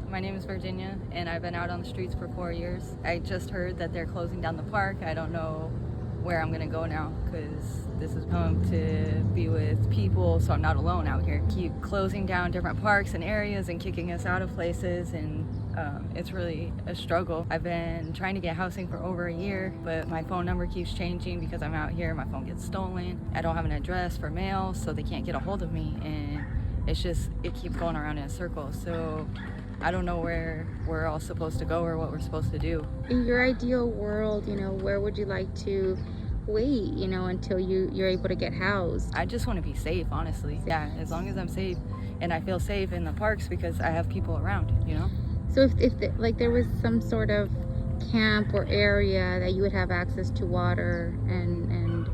My name is Virginia, and I've been out on the streets for 4 years. I just heard that they're closing down the park. I don't know where I'm gonna go now because this is home to be with people, so I'm not alone out here. Keep closing down different parks and areas and kicking us out of places, and it's really a struggle. I've been trying to get housing for over a year, but my phone number keeps changing because I'm out here. My phone gets stolen. I don't have an address for mail, so they can't get a hold of me, and it's just, it keeps going around in a circle. So I don't know where we're all supposed to go or what we're supposed to do. In your ideal world, where would you like to wait, until you're able to get housed? I just want to be safe, honestly. Yeah, as long as I'm safe and I feel safe in the parks because I have people around, So if there was some sort of camp or area that you would have access to water and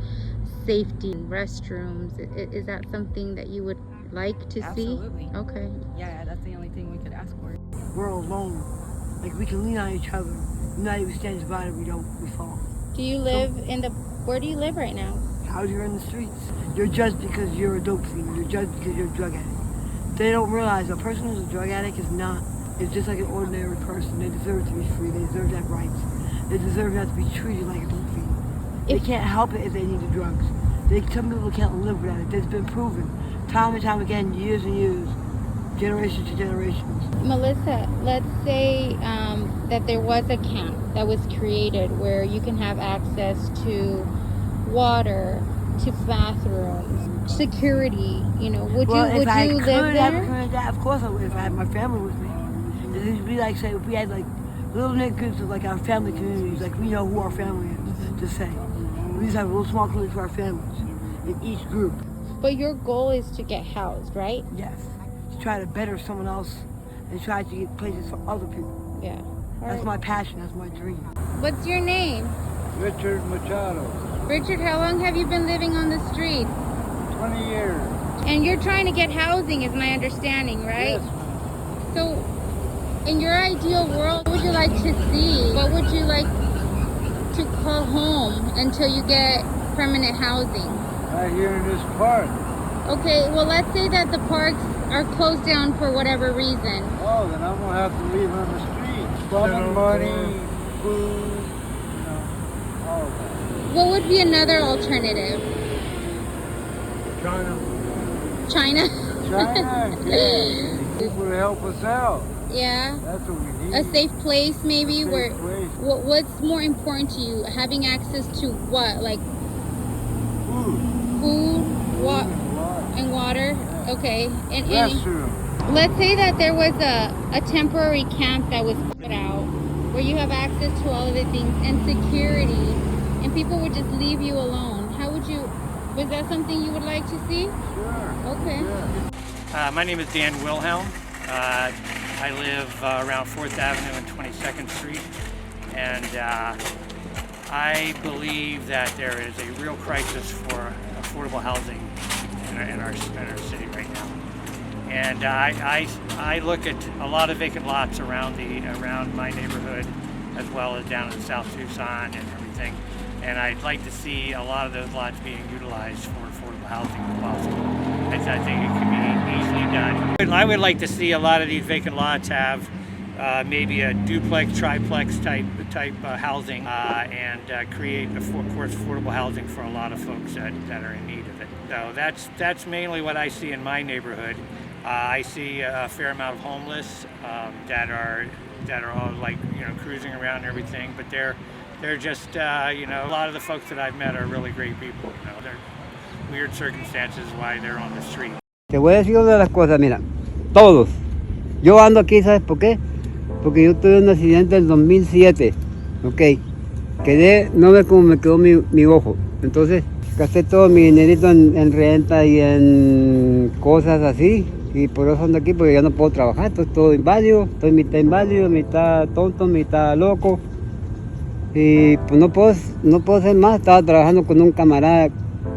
safety and restrooms, is that something that you would like to see? Absolutely. Okay. Yeah, that's the only thing we could ask for. We're alone. Like, we can lean on each other. Not even stand by it, we fall. Do you live where do you live right now? Out here in the streets. You're judged because you're a dope fiend. You're judged because you're a drug addict. They don't realize a person who's a drug addict is just like an ordinary person. They deserve to be free. They deserve to have rights. They deserve not to be treated like a dope fiend. They can't help it if they need the drugs. Some people can't live without it. It's been proven time and time again, years and years, generations to generations. Melissa, let's say that there was a camp that was created where you can have access to water, to bathrooms, security. Would you live there? Of course I would, if I had my family with me. It'd be like, say, if we had like little knit groups of like our family communities, like we know who our family is, to say. We just have a little small community for our families in each group. But your goal is to get housed, right? Yes. To try to better someone else and try to get places for other people. Yeah. That's my passion, that's my dream. What's your name? Richard Machado. Richard, how long have you been living on the street? 20 years. And you're trying to get housing, is my understanding, right? Yes. So, in your ideal world, what would you like to see? What would you like to call home until you get permanent housing? Right here in this park. Okay, well, let's say that the parks are closed down for whatever reason. Oh, then I'm gonna have to leave on the street. Spending money, food, all of that. What would be another alternative? China. China? China, yeah. People to help us out. Yeah. That's what we need. A safe place, maybe. Safe place. What's more important to you? Having access to what? Like food, and water. Yeah. Okay. And Restroom. let's say that there was a temporary camp that was put out where you have access to all of the things and security, and people would just leave you alone. How would you? Was that something you would like to see? Sure. Okay. Yeah. My name is Dan Wilhelm. I live around 4th Avenue and 22nd Street, and I believe that there is a real crisis for affordable housing in our city right now. And I look at a lot of vacant lots around my neighborhood, as well as down in South Tucson and everything. And I'd like to see a lot of those lots being utilized for affordable housing if possible. I think it could be easily done. I would like to see a lot of these vacant lots have maybe a duplex, triplex type housing, and create, of course, affordable housing for a lot of folks that are in need of it. So that's mainly what I see in my neighborhood. I see a fair amount of homeless that are all like cruising around and everything, but they're just a lot of the folks that I've met are really great people. They're weird circumstances why they're on the street. Te voy a decir una de las cosas, mira, todos. Yo ando aquí, ¿sabes por qué? Porque yo tuve un accidente en 2007, ok. No ve cómo me quedó mi ojo. Entonces, gasté todo mi dinerito en renta y en cosas así. Y por eso ando aquí, porque ya no puedo trabajar. Estoy todo inválido, estoy mitad tonto, mitad loco. Y pues no puedo hacer más. Estaba trabajando con un camarada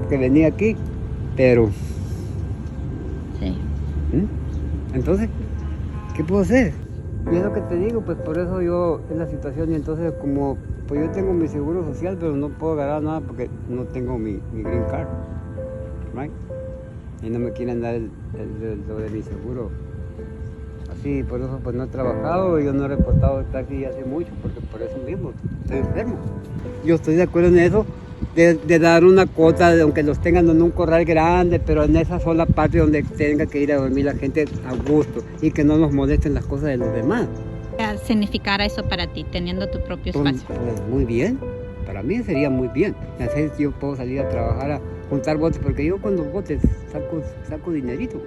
que venía aquí, pero... Sí. Entonces, ¿qué puedo hacer? Y es lo que te digo, pues por eso yo es la situación. Y entonces como pues yo tengo mi seguro social, pero no puedo agarrar nada porque no tengo mi green card, right? Y no me quieren dar lo de mi seguro sí, por eso pues no he trabajado, yo no he reportado estar aquí hace mucho, porque por eso mismo estoy enfermo. Yo estoy de acuerdo en eso, de dar una cuota, aunque los tengan en un corral grande, pero en esa sola parte donde tenga que ir a dormir la gente a gusto y que no nos molesten las cosas de los demás. ¿Qué significara eso para ti, teniendo tu propio Pues, espacio? pues, muy bien, para mí sería muy bien. Así yo puedo salir a trabajar a juntar botes, porque yo cuando botes saco dinerito.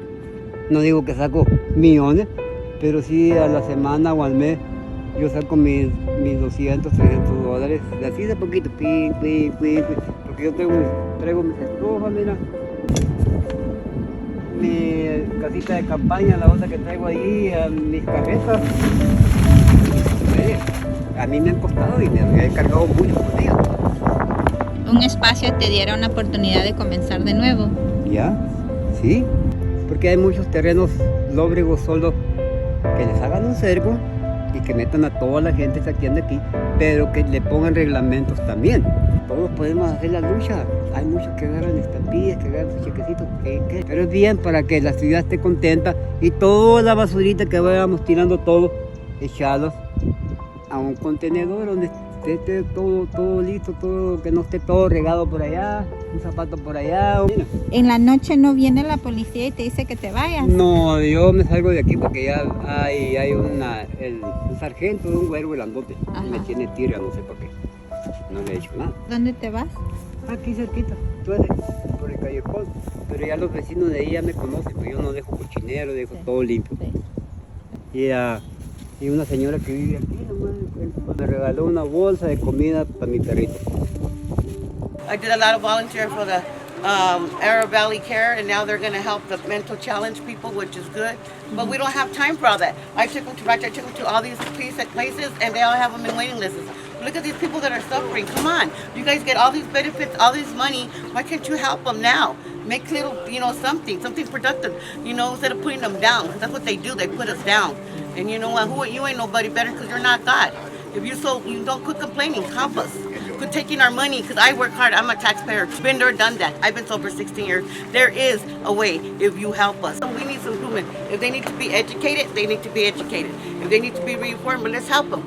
No digo que saco millones, pero sí a la semana o al mes yo saco mis 200, 300 dólares, así de poquito, porque yo traigo mis estufas, mira, mi casita de campaña, la otra que traigo ahí, mis carretas. A mí me han costado dinero, yo he cargado mucho por día. Un espacio te diera una oportunidad de comenzar de nuevo. ¿Ya? Sí, porque hay muchos terrenos lóbregos solos que les hagan un cerco y que metan a toda la gente que atiende aquí, pero que le pongan reglamentos también. Todos podemos hacer la lucha. Hay muchos que agarran estampillas, que agarran sus chequecitos, pero es bien para que la ciudad esté contenta y toda la basurita que vayamos tirando todos, echarlos a un contenedor donde esté todo listo, todo, que no esté todo regado por allá, un zapato por allá. En la noche no viene la policía y te dice que te vayas. No, yo me salgo de aquí porque ya hay un sargento de un güero grandote. Me tiene tira, no sé por qué. No le he hecho nada. ¿Dónde te vas? Aquí cerquita, por el callejón. Pero ya los vecinos de ahí ya me conocen, pues yo no dejo cochinero, dejo todo limpio. Y una señora que vive aquí nomás me regaló una bolsa de comida para mi perrito. I did a lot of volunteer for the Arab Valley Care, and now they're going to help the mental challenge people, which is good. But we don't have time for all that. I took them to all these places, and they all have them in waiting lists. Look at these people that are suffering. Come on, you guys get all these benefits, all this money. Why can't you help them now? Make little, something productive. Instead of putting them down. That's what they do. They put us down. And you know what? You ain't nobody better because you're not God. If you don't quit complaining, help us. Quit taking our money because I work hard. I'm a taxpayer. Been there, done that. I've been sober 16 years. There is a way if you help us. So we need some improvement. If they need to be educated, they need to be educated. If they need to be reformed, but let's help them.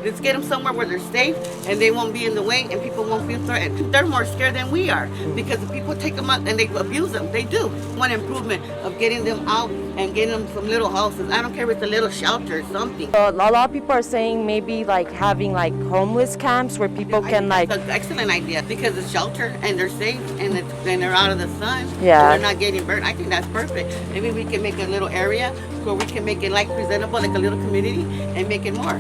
Let's get them somewhere where they're safe and they won't be in the way and people won't feel threatened. They're more scared than we are because the people take them out and they abuse them. They do. One improvement of getting them out and getting them some little houses. I don't care if it's a little shelter or something. A lot of people are saying maybe like having like homeless camps where people can like. That's an excellent idea because it's shelter and they're safe and they're out of the sun. Yeah. And they're not getting burnt. I think that's perfect. Maybe we can make a little area where we can make it like presentable, like a little community, and make it more,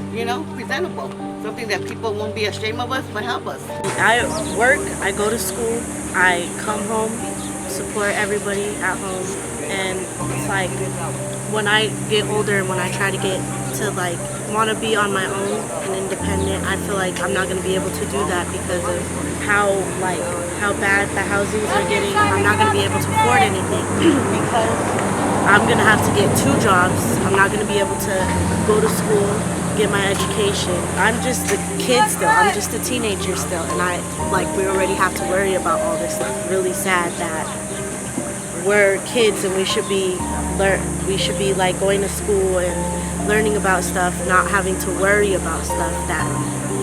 presentable. Something that people won't be ashamed of us, but help us. I work, I go to school, I come home, support everybody at home, and it's like when I get older and when I try to get to like want to be on my own and independent, I feel like I'm not going to be able to do that because of how bad the housings are getting. I'm not going to be able to afford anything because I'm going to have to get 2 jobs. I'm not going to be able to go to school, get my education. I'm just a kid still. I'm just a teenager still. And we already have to worry about all this stuff. Really sad that we're kids and we should be like going to school and learning about stuff, not having to worry about stuff that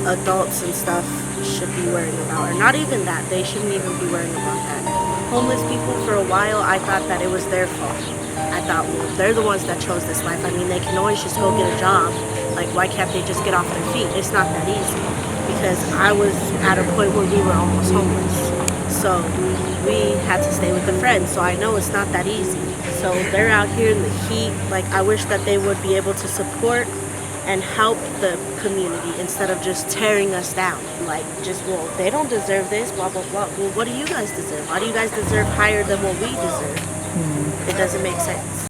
adults and stuff should be worrying about. Or not even that. They shouldn't even be worrying about that. Homeless people, for a while, I thought that it was their fault. I thought, well, they're the ones that chose this life. I mean, they can always just go get a job. Like, why can't they just get off their feet? It's not that easy. Because I was at a point where we were almost homeless. So we had to stay with a friend. So I know it's not that easy. So they're out here in the heat. Like, I wish that they would be able to support and help the community instead of just tearing us down. Like, well, they don't deserve this, blah, blah, blah. Well, what do you guys deserve? Why do you guys deserve higher than what we deserve? It doesn't make sense.